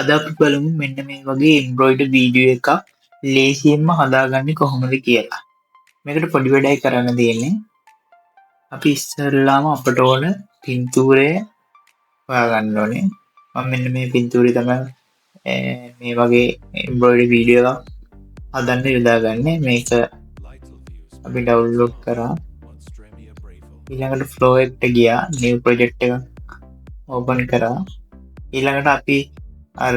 අද අපි බලමු මෙන්න මේ වගේ එම්බ්‍රොයිඩර් වීඩියෝ එකක් ලේසියෙන්ම හදාගන්නේ කොහොමද කියලා. මේකට පොඩි වැඩක් කරන්න තියෙන්නේ. අපි ඉස්සෙල්ලාම අපට ඕන පින්තූරය හොයාගන්න ඕනේ. මම මෙන්න මේ පින්තූරය තමයි මේ වගේ එම්බ්‍රොයිඩර් වීඩියෝ එකක් හදන්න යොදාගන්නේ. මේක අපි ඩවුන්ලෝඩ් කරා. ඊළඟට ෆ්ලෝ එකට ගියා. නිව් ප්‍රොජෙක්ට් එකක් ඕපන් කරා. ඊළඟට අපි අර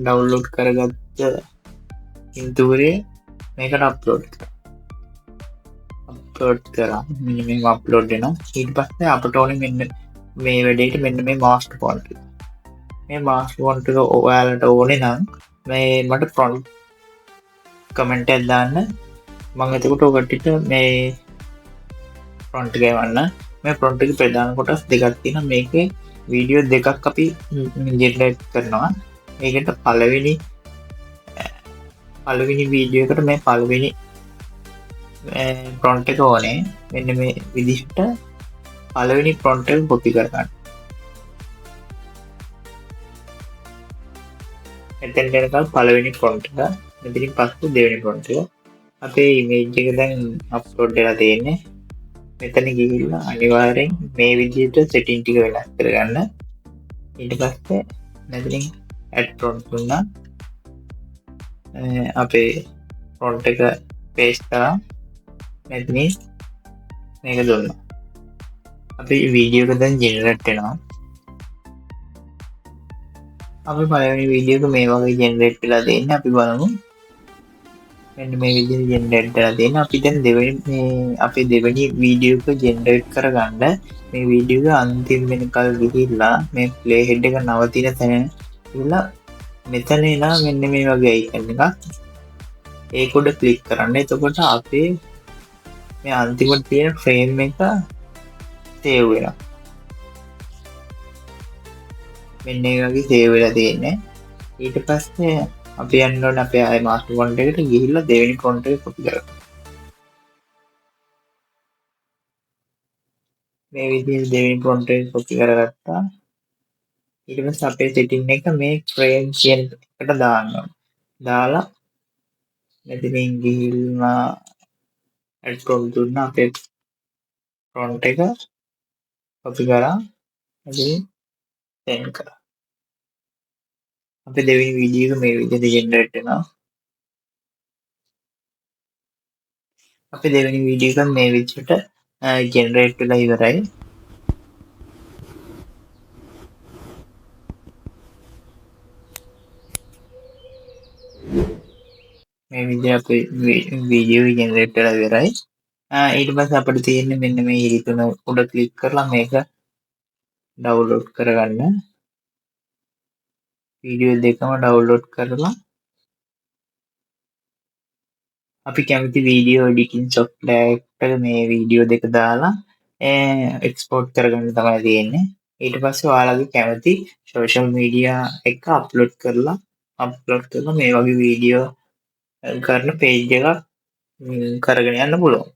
ඩවුන්ලෝඩ් කරගත්ත පින්තූරය මේකට අප්ලෝඩ් කරා. මෙන්න මේක අප්ලෝඩ් වෙනවා. ඊට පස්සේ අපට ඕනේ මෙන්න මේ වැඩේට මෙන්න මේ මාස්ටර් ෆොන්ට් එක. මේ මාස්ටර් ෆොන්ට් එක ඔයාලට ඕනේ නම් මේ මට ෆ්‍රොන්ට් කමෙන්ට් එකක් දාන්න. මම එතකොට ඔකට මේ ෆ්‍රොන්ට් එක ගවන්න. මේ ෆ්‍රොන්ට් එකේ ප්‍රධාන කොටස් දෙකක් තියෙනවා. මේකේ වීඩියෝ දෙකක් අපි ජෙනරේට් කරනවා. මේකට පළවෙනි වීඩියෝ එකට මේ පළවෙනි ප්‍රොන්ට් එක ඕනේ. මෙන්න මේ විදිහට පළවෙනි ප්‍රොන්ට් එක කොපි කරගන්න. මෙතෙන් යනකම් පළවෙනි ප්‍රොන්ට් එක, මෙතනින් පස්සේ දෙවෙනි ප්‍රොන්ට් එක. අපේ ඉමේජ් එක දැන් අප්ලෝඩ් වෙලා තියෙන්නේ. මෙතන ගිහිල්ලා අනිවාර්යෙන් මේ විදිහට සෙටින් ටික වෙනස් කරගන්න. ඊට පස්සේ මෙතනින් ඇඩ් ප්‍රොන්ට් දුන්නා. අපේ ප්‍රොන්ට් එක පේස්ට් කරා. මෙතනින් මේක දුන්නා. අපේ වීඩියෝ එක දැන් ජෙනරේට් වෙනවා. අපි පළවෙනි වීඩියෝ එක මේ වගේ ජෙනරේට් වෙලා තියෙන්නේ. අපි බලමු. මෙන්න මේ විදිහට ජෙනරේට් කරලා තියෙනවා. අපි දැන් අපේ දෙවෙනි වීඩියෝ එක ජෙනරේට් කරගන්න මේ වීඩියෝ එක අන්තිම වෙනකල් ගිහිල්ලා මේ ප්ලේ හෙඩ් එක නවතින තැන ඉඳලා මෙතන එනවා මෙන්න මේ වගේ අයිකන් එකක්. ඒක උඩ ක්ලික් කරන්න. එතකොට අපේ මේ අන්තිමට තියෙන ෆ්‍රේම් එක සේව් වෙනවා. මෙන්න මේ වගේ සේව් වෙලා තියෙන්නේ. ඊට පස්සේ අපි යන්න ඕනේ අපේ ආයි මාස්ටර් ෆොන්ට් එකට ගිහිල්ලා දෙවෙනි ෆොන්ට් එක කොපි කරගන්න. මේ විදිහට දෙවෙනි ෆොන්ට් එක කොපි කරගත්තා. ඊට පස්සේ අපේ සෙටින් එක මේ ෆ්‍රේම් කියන එකට දාන්න ඕනේ. දාලා මෙතනින් ගිහිල්ලා ඇඩ් ප්‍රොන්ට් දුන්නා. අපේ ෆොන්ට් එක කොපි කරා. ඉතින් සෙන්ඩ් කරා. අපේ දෙවෙනි වීඩියෝ එක මේ විදිහට ජෙනරේට් වෙනවා. අපේ දෙවෙනි වීඩියෝ එක මේ විදිහට ජෙනරේට් වෙලා ඉවරයි. මේ විදිහට අපේ වීඩියෝ එක ජෙනරේට් වෙලා ඉවරයි. ඊට පස්සේ අපිට තියෙන්නේ මෙන්න මේ ඉරිතුන උඩ ක්ලික් කරලා මේක ඩවුන්ලෝඩ් කරගන්න. වීඩියෝ දෙකම ඩවුන්ලෝඩ් කරලා අපි කැමති වීඩියෝ එඩිටින් සොෆ්ට්වෙයාර් එකට මේ වීඩියෝ දෙක දාලා එක්ස්පෝර්ට් කරගන්න තමයි තියෙන්නේ. ඊට පස්සේ ඔයාලගේ කැමති සෝෂල් මීඩියා එක අප්ලෝඩ් කරලා මේ වගේ වීඩියෝ කරන පේජ් එකක් කරගෙන යන්න පුළුවන්.